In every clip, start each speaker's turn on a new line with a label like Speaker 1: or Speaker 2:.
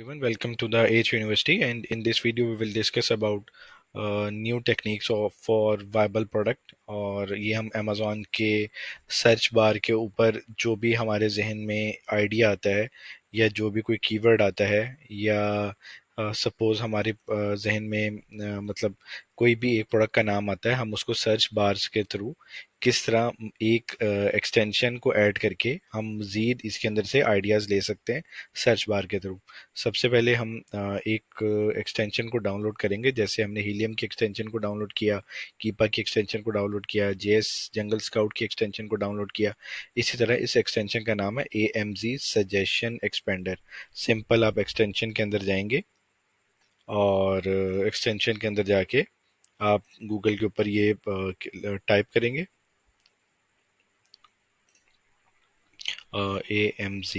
Speaker 1: everyone, welcome to the H University, and in this video we will discuss about new techniques for viable product। और ये हम Amazon के search bar के ऊपर जो भी हमारे जहन में आइडिया आता है या जो भी कोई कीवर्ड आता है या सपोज हमारे जहन में मतलब कोई भी एक प्रोडक्ट का नाम आता है, हम उसको सर्च बार्स के थ्रू किस तरह एक एक्सटेंशन को ऐड करके हम मज़ीद इसके अंदर से आइडियाज़ ले सकते हैं सर्च बार के थ्रू। सबसे पहले हम एक एक्सटेंशन को डाउनलोड करेंगे, जैसे हमने हीलियम की एक्सटेंशन को डाउनलोड किया, कीपा की एक्सटेंशन को डाउनलोड किया, जेएस जंगल स्काउट की एक्सटेंशन को डाउनलोड किया। इसी तरह इस एक्सटेंशन का नाम है AMZ सजेशन एक्सपेंडर। सिंपल आप एक्सटेंशन के अंदर जाएंगे और एक्सटेंशन के अंदर जाके आप गूगल के ऊपर ये टाइप करेंगे AMZ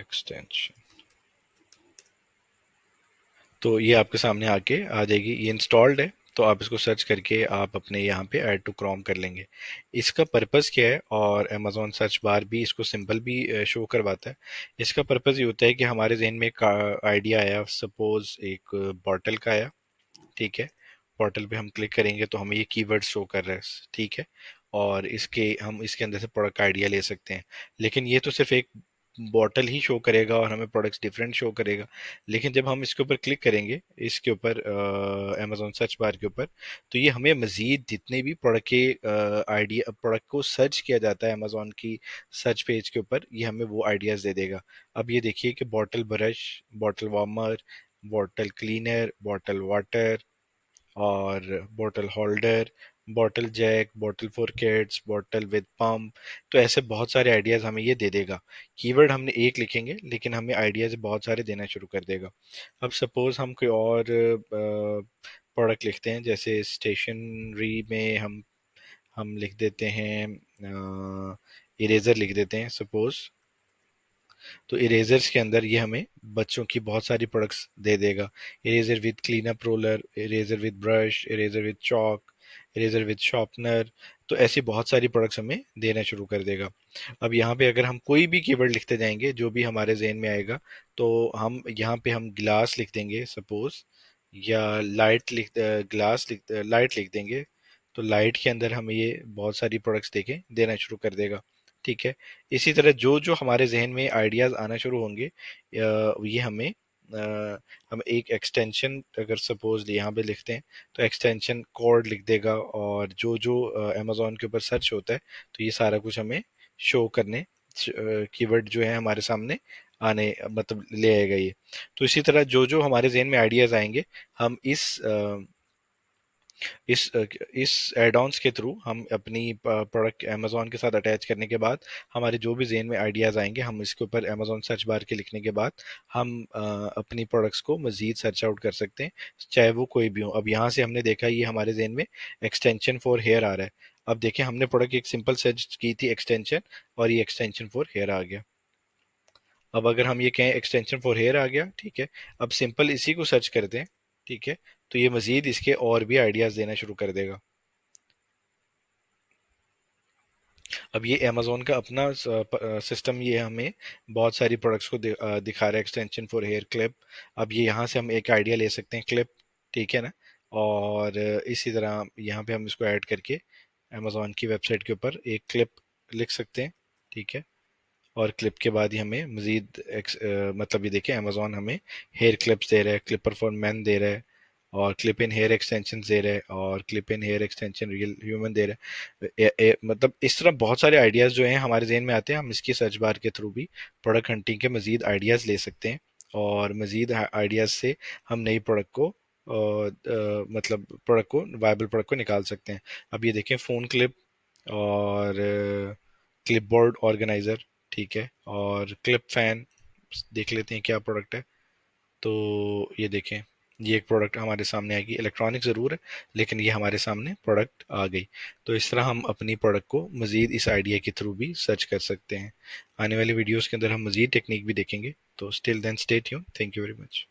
Speaker 1: एक्सटेंशन। तो ये आपके सामने आके आ जाएगी, ये इंस्टॉल्ड है, तो आप इसको सर्च करके आप अपने यहाँ पे ऐड टू क्रोम कर लेंगे। इसका पर्पस क्या है, और अमेजोन सर्च बार भी इसको सिंपल भी शो करवाता है। इसका पर्पस ये होता है कि हमारे जहन में एक आइडिया आया, सपोज एक बॉटल का आया, ठीक है। पोर्टल पे हम क्लिक करेंगे तो हमें ये कीवर्ड शो कर रहा है, ठीक है। और इसके हम इसके अंदर से प्रोडक्ट आइडिया ले सकते हैं, लेकिन ये तो सिर्फ एक बॉटल ही शो करेगा और हमें प्रोडक्ट्स डिफरेंट शो करेगा। लेकिन जब हम इसके ऊपर क्लिक करेंगे, इसके ऊपर अमेजोन सर्च बार के ऊपर, तो ये हमें मजीद जितने भी प्रोडक्ट के आइडिया प्रोडक्ट को सर्च किया जाता है अमेजोन की सर्च पेज के ऊपर, ये हमें वो आइडियाज़ दे देगा। अब ये देखिए कि bottle brush, bottle warmer, bottle cleaner, bottle water, और bottle holder, bottle jack, bottle for kids, bottle with pump. तो ऐसे बहुत सारे आइडियाज हमें ये दे देगा। कीवर्ड हमने एक लिखेंगे लेकिन हमें आइडियाज बहुत सारे देना शुरू कर देगा। अब सपोज हम कोई और प्रोडक्ट लिखते हैं, जैसे स्टेशनरी में हम लिख देते हैं इरेजर लिख देते हैं सपोज। तो इरेजर्स के अंदर ये हमें बच्चों की बहुत सारी प्रोडक्ट्स दे देगा। Eraser with clean up roller, eraser with brush, eraser with chalk, eraser with sharpener. तो ऐसी बहुत सारी प्रोडक्ट्स हमें देना शुरू कर देगा। अब यहाँ पे अगर हम कोई भी कीवर्ड लिखते जाएंगे जो भी हमारे जहन में आएगा, तो हम यहाँ पे हम गिलास लिख देंगे सपोज, या लाइट ग्लास लाइट लिख देंगे। तो लाइट के अंदर हमें ये बहुत सारी प्रोडक्ट्स देना शुरू कर देगा, ठीक है। इसी तरह जो जो हमारे जहन में आइडियाज आना शुरू होंगे, ये हम एक एक्सटेंशन अगर सपोज यहाँ पे लिखते हैं तो एक्सटेंशन कोड लिख देगा, और जो जो अमेजोन के ऊपर सर्च होता है तो ये सारा कुछ हमें शो करने, कीवर्ड जो है हमारे सामने आने मतलब ले आएगा ये। तो इसी तरह जो जो हमारे जहन में आइडियाज आएंगे, हम इस एड ऑन्स के थ्रू हम अपनी प्रोडक्ट अमेजोन के साथ अटैच करने के बाद हमारे जो भी जेन में आइडियाज़ आएंगे, हम इसके ऊपर अमेजोन सर्च बार के लिखने के बाद हम अपनी प्रोडक्ट्स को मजीद सर्च आउट कर सकते हैं, चाहे वो कोई भी हो। अब यहाँ से हमने देखा ये हमारे जेन में एक्सटेंशन फॉर हेयर आ रहा है। अब देखें, हमने प्रोडक्ट एक सिंपल सर्च की थी एक्सटेंशन, और ये एक्सटेंशन फॉर हेयर आ गया। अब अगर हम ये कहें एक्सटेंशन फॉर हेयर आ गया, ठीक है। अब सिंपल इसी को सर्च करते हैं, ठीक है। तो ये मजीद इसके और भी आइडियाज़ देना शुरू कर देगा। अब ये अमेजोन का अपना सिस्टम, ये हमें बहुत सारी प्रोडक्ट्स को दिखा रहा है। Extension for hair clip. अब ये यहाँ से हम एक आइडिया ले सकते हैं क्लिप, ठीक है ना। और इसी तरह यहाँ पे हम इसको ऐड करके अमेजोन की वेबसाइट के ऊपर एक क्लिप लिख सकते हैं, ठीक है। और क्लिप के बाद ही हमें मजीद मतलब ये देखिए अमेजोन हमें हेयर क्लिप्स दे रहा है, क्लिपर फॉर मैन दे रहा है, और क्लिप इन हेयर एक्सटेंशन दे रहा है, और क्लिप इन हेयर एक्सटेंशन रियल ह्यूमन दे रहा है। मतलब इस तरह बहुत सारे आइडियाज़ जो हैं हमारे जहन में आते हैं, हम इसकी सर्च बार के थ्रू भी प्रोडक्ट हंटिंग के मजीद आइडियाज़ ले सकते हैं, और मजीद आइडियाज़ से हम नई प्रोडक्ट को मतलब प्रोडक्ट को वायबल प्रोडक्ट को निकाल सकते हैं। अब ये देखें फ़ोन क्लिप, और क्लिपबोर्ड ऑर्गेनाइजर, ठीक है, और क्लिप फैन। देख लेते हैं क्या प्रोडक्ट है। तो ये देखें, ये एक प्रोडक्ट हमारे सामने आएगी, इलेक्ट्रॉनिक ज़रूर है लेकिन ये हमारे सामने प्रोडक्ट आ गई। तो इस तरह हम अपनी प्रोडक्ट को मज़ीद इस आइडिया के थ्रू भी सर्च कर सकते हैं। आने वाले वीडियोस के अंदर हम मज़ीद टेक्निक भी देखेंगे। तो still then stay tune, thank you very much.